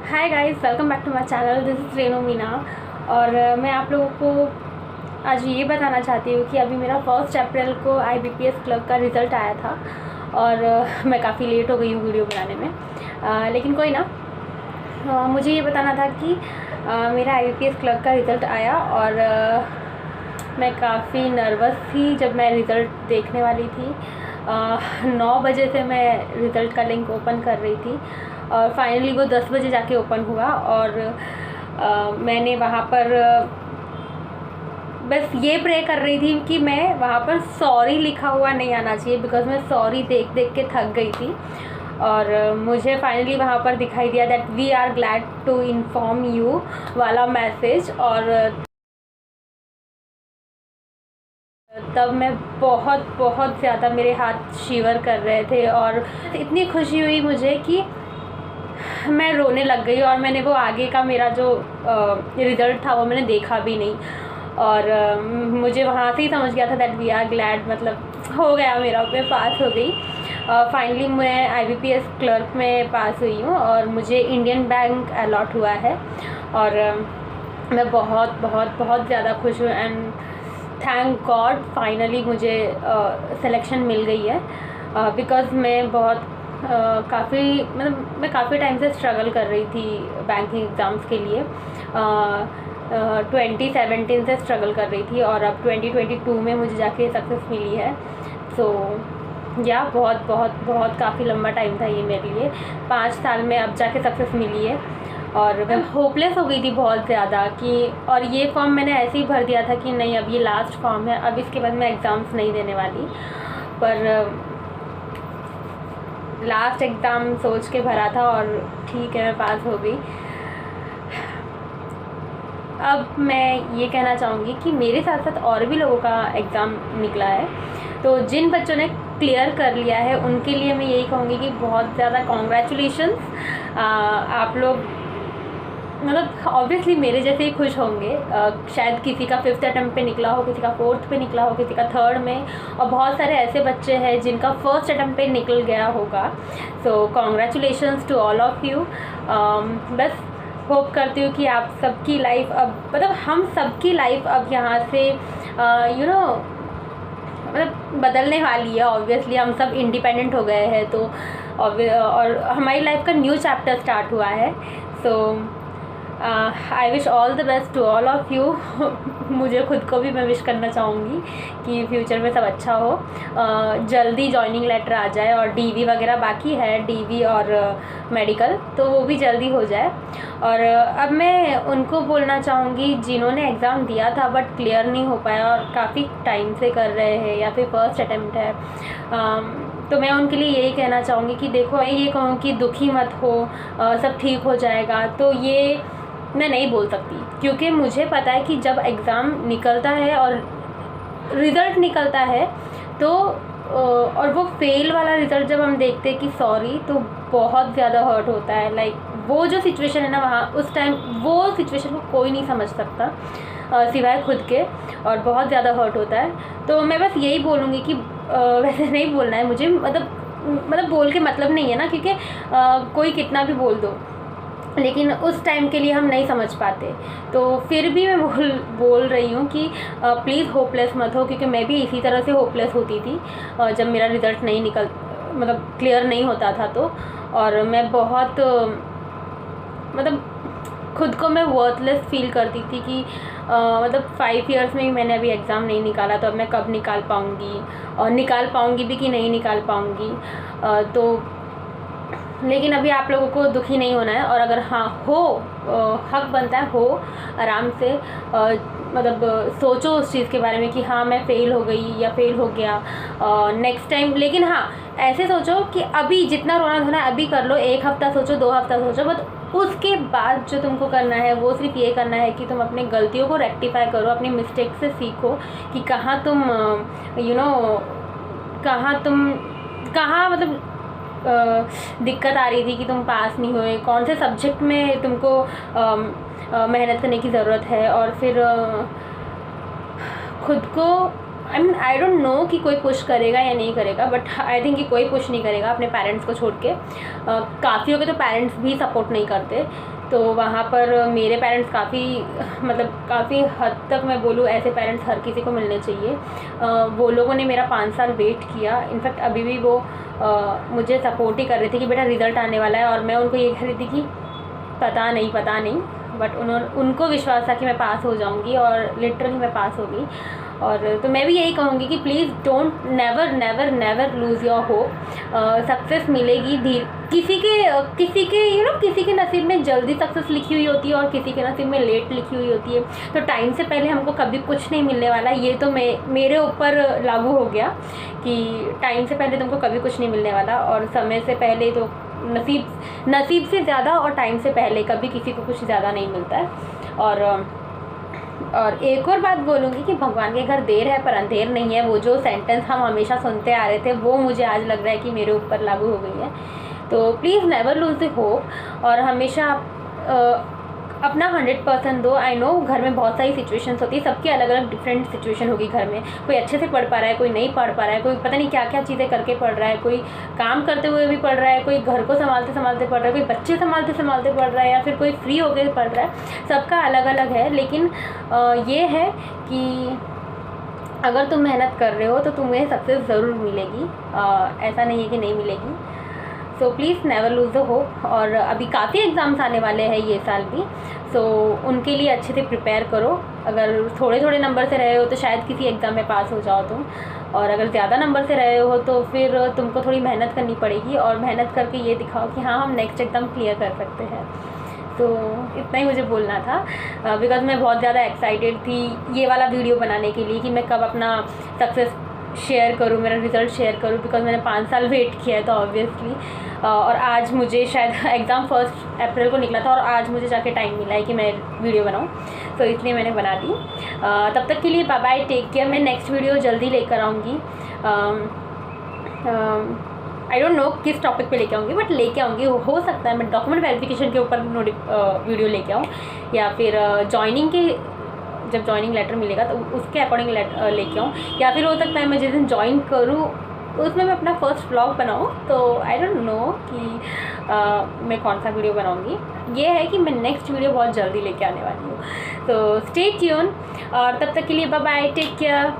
Hi guys, welcome back to my channel. This is Renu Meena. और मैं आप लोगों को आज ये बताना चाहती हूँ कि अभी मेरा 1 अप्रैल को IBPS क्लर्क का रिज़ल्ट आया था और मैं काफ़ी लेट हो गई हूँ वीडियो बनाने में। लेकिन कोई ना, मुझे ये बताना था कि मेरा IBPS क्लर्क का रिज़ल्ट आया और मैं काफ़ी नर्वस थी जब मैं रिज़ल्ट देखने वाली थी। 9 बजे से मैं रिज़ल्ट का लिंक ओपन कर रही थी और फाइनली वो 10 बजे जाके ओपन हुआ। और मैंने वहाँ पर बस ये प्रे कर रही थी कि मैं वहाँ पर सॉरी लिखा हुआ नहीं आना चाहिए, बिकॉज़ मैं सॉरी देख देख के थक गई थी। और मुझे फाइनली वहाँ पर दिखाई दिया that we are glad to inform you वाला मैसेज। और तब मैं बहुत ज़्यादा, मेरे हाथ शिवर कर रहे थे और इतनी खुशी हुई मुझे कि मैं रोने लग गई। और मैंने वो आगे का मेरा जो रिज़ल्ट था वो मैंने देखा भी नहीं। और मुझे वहाँ से ही समझ गया था दैट वी आर ग्लैड, मतलब हो गया मेरा, मैं पास हो गई। फाइनली मैं IBPS क्लर्क में पास हुई हूँ और मुझे इंडियन बैंक अलॉट हुआ है। और मैं बहुत ज़्यादा खुश हूँ एंड थैंक गॉड फाइनली मुझे सिलेक्शन मिल गई है। बिकॉज़ मैं मैं काफ़ी टाइम से स्ट्रगल कर रही थी बैंकिंग एग्ज़ाम्स के लिए। 2017 से स्ट्रगल कर रही थी और अब 2022 में मुझे जाके सक्सेस मिली है। सो या बहुत काफ़ी लंबा टाइम था ये मेरे लिए। 5 साल में अब जाके सक्सेस मिली है। और मैं होपलेस हो गई थी बहुत ज़्यादा कि, और ये फॉर्म मैंने ऐसे ही भर दिया था कि नहीं, अब ये लास्ट फॉर्म है, अब इसके बाद मैं एग्ज़ाम्स नहीं देने वाली। पर लास्ट एग्ज़ाम सोच के भरा था और ठीक है, मैं पास हो गई। अब मैं ये कहना चाहूँगी कि मेरे साथ साथ और भी लोगों का एग्ज़ाम निकला है, तो जिन बच्चों ने क्लियर कर लिया है उनके लिए मैं यही कहूँगी कि बहुत ज़्यादा कॉन्ग्रेचुलेशंस। आप लोग मतलब ऑब्वियसली मेरे जैसे ही खुश होंगे। शायद किसी का 5th अटेम्प्ट पे निकला हो, किसी का 4th पे निकला हो, किसी का 3rd में, और बहुत सारे ऐसे बच्चे हैं जिनका 1st अटेम्प्ट पे निकल गया होगा। So congratulations to all of you. बस होप करती हूँ कि आप सबकी लाइफ अब, मतलब हम सबकी लाइफ अब यहाँ से मतलब बदलने वाली है। ऑब्वियसली हम सब इंडिपेंडेंट हो गए हैं, तो और हमारी लाइफ का न्यू चैप्टर स्टार्ट हुआ है। So I wish all the best to all of you. मुझे खुद को भी मैं विश करना चाहूँगी कि फ्यूचर में सब अच्छा हो। जल्दी जॉइनिंग लेटर आ जाए और DV वगैरह बाकी है, DV और मेडिकल, तो वो भी जल्दी हो जाए। और अब मैं उनको बोलना चाहूँगी जिन्होंने एग्ज़ाम दिया था बट क्लियर नहीं हो पाया और काफ़ी टाइम से कर रहे हैं या फिर 1st अटेम्प्ट है, तो मैं उनके लिए यही कहना चाहूँगी कि देखो, मैं ये कहूँ कि दुखी मत हो, सब ठीक हो जाएगा, तो ये मैं नहीं बोल सकती, क्योंकि मुझे पता है कि जब एग्ज़ाम निकलता है और रिज़ल्ट निकलता है तो और वो फेल वाला रिज़ल्ट जब हम देखते हैं कि सॉरी, तो बहुत ज़्यादा हर्ट होता है। लाइक वो जो सिचुएशन है ना, वहाँ उस टाइम वो सिचुएशन को कोई नहीं समझ सकता सिवाय खुद के, और बहुत ज़्यादा हर्ट होता है। तो मैं बस यही बोलूँगी कि वैसे नहीं बोलना है मुझे, मतलब बोल के मतलब नहीं है ना, क्योंकि कोई कितना भी बोल दो, लेकिन उस टाइम के लिए हम नहीं समझ पाते। तो फिर भी मैं बोल रही हूँ कि प्लीज़ होपलेस मत हो, क्योंकि मैं भी इसी तरह से होपलेस होती थी जब मेरा रिज़ल्ट नहीं मतलब क्लियर नहीं होता था तो। और मैं बहुत मतलब खुद को मैं वर्थलेस फील करती थी कि मतलब 5 इयर्स में ही मैंने अभी एग्ज़ाम नहीं निकाला, तो अब मैं कब निकाल पाऊँगी, और निकाल पाऊँगी भी कि नहीं निकाल पाऊँगी। तो लेकिन अभी आप लोगों को दुखी नहीं होना है, और अगर हाँ हो, हक बनता है, हो आराम से मतलब सोचो उस चीज़ के बारे में कि हाँ मैं फ़ेल हो गई या फ़ेल हो गया नेक्स्ट टाइम। लेकिन हाँ, ऐसे सोचो कि अभी जितना रोना धोना अभी कर लो, 1 हफ़्ता सोचो, 2 हफ़्ता सोचो, बट उसके बाद जो तुमको करना है वो सिर्फ ये करना है कि तुम अपनी गलतियों को रेक्टिफाई करो, अपनी मिस्टेक से सीखो कि कहाँ तुम कहाँ मतलब दिक्कत आ रही थी कि तुम पास नहीं हुए, कौन से सब्जेक्ट में तुमको मेहनत करने की ज़रूरत है। और फिर खुद को I mean I don't know कि कोई पुश करेगा या नहीं करेगा, बट आई थिंक कि कोई पुश नहीं करेगा अपने पेरेंट्स को छोड़ के। काफ़ी हो गए तो पेरेंट्स भी सपोर्ट नहीं करते, तो वहाँ पर मेरे पेरेंट्स काफ़ी मतलब काफ़ी हद तक मैं बोलूँ ऐसे पेरेंट्स हर किसी को मिलने चाहिए। वो लोगों ने मेरा 5 साल वेट किया। इनफैक्ट अभी भी वो मुझे सपोर्ट ही कर रहे थे कि बेटा रिज़ल्ट आने वाला है, और मैं उनको ये कह रही थी कि पता नहीं, बट उनको विश्वास था कि मैं पास हो जाऊंगी, और लिटरली मैं पास हो गई। और तो मैं भी यही कहूँगी कि please don't never lose your hope. Success मिलेगी किसी के किसी के नसीब में जल्दी सक्सेस लिखी हुई होती है और किसी के नसीब में लेट लिखी हुई होती है। तो टाइम से पहले हमको कभी कुछ नहीं मिलने वाला, ये तो मेरे ऊपर लागू हो गया कि टाइम से पहले तुमको कभी कुछ नहीं मिलने वाला, और समय से पहले तो नसीब से ज़्यादा और टाइम से पहले कभी किसी को कुछ ज़्यादा नहीं मिलता है। और एक और बात बोलूँगी कि भगवान के घर देर है पर अंधेर नहीं है। वो जो सेंटेंस हम हमेशा सुनते आ रहे थे, वो मुझे आज लग रहा है कि मेरे ऊपर लागू हो गई है। तो please never lose the hope, और हमेशा अपना 100% दो। आई नो घर में बहुत सारी सिचुएशंस होती है, सबकी अलग अलग डिफरेंट सिचुएशन होगी घर में। कोई अच्छे से पढ़ पा रहा है, कोई नहीं पढ़ पा रहा है, कोई पता नहीं क्या क्या चीज़ें करके पढ़ रहा है, कोई काम करते हुए भी पढ़ रहा है, कोई घर को संभालते संभालते पढ़ रहा है, कोई बच्चे संभालते संभालते पढ़ रहा है, या फिर कोई फ्री होकर पढ़ रहा है। सबका अलग अलग है, लेकिन ये है कि अगर तुम मेहनत कर रहे हो तो तुम्हें सक्सेस ज़रूर मिलेगी। ऐसा नहीं है कि नहीं मिलेगी। So please never lose the hope. और अभी काफ़ी एग्ज़ाम्स आने वाले हैं ये साल भी, सो उनके लिए अच्छे से प्रिपेयर करो। अगर थोड़े थोड़े नंबर से रहे हो तो शायद किसी एग्ज़ाम में पास हो जाओ तुम, और अगर ज़्यादा नंबर से रहे हो तो फिर तुमको थोड़ी मेहनत करनी पड़ेगी, और मेहनत करके ये दिखाओ कि हाँ हम नेक्स्ट एग्ज़ाम क्लियर कर सकते हैं। तो इतना ही मुझे बोलना था, बिकॉज़ मैं बहुत ज़्यादा एक्साइटेड थी ये वाला वीडियो बनाने के लिए कि मैं कब अपना सक्सेस शेयर करूँ, मेरा रिज़ल्ट शेयर करूँ, बिकॉज़ मैंने 5 साल वेट किया है। तो ऑब्वियसली और आज मुझे शायद एग्ज़ाम 1 अप्रैल को निकला था, और आज मुझे जाके टाइम मिला है कि मैं वीडियो बनाऊँ, तो इसलिए मैंने बना दी। तब तक के लिए बाय बाय, टेक केयर। मैं नेक्स्ट वीडियो जल्दी लेकर आऊँगी। आई डोंट नो किस टॉपिक पे लेके आऊँगी, बट लेके आऊँगी। हो सकता है मैं डॉक्यूमेंट वेरिफिकेशन के ऊपर वीडियो लेके आऊँ, या फिर जब ज्वाइनिंग लेटर मिलेगा तो उसके अकॉर्डिंग लेके आऊँ, या फिर हो सकता है मैं जिस दिन ज्वाइन करूँ उसमें मैं अपना फर्स्ट व्लॉग बनाऊँ। तो आई डोंट नो कि मैं कौन सा वीडियो बनाऊँगी। ये है कि मैं नेक्स्ट वीडियो बहुत जल्दी लेके आने वाली हूँ। तो स्टे ट्यून, और तब तक के लिए बाय बाय, टेक केयर।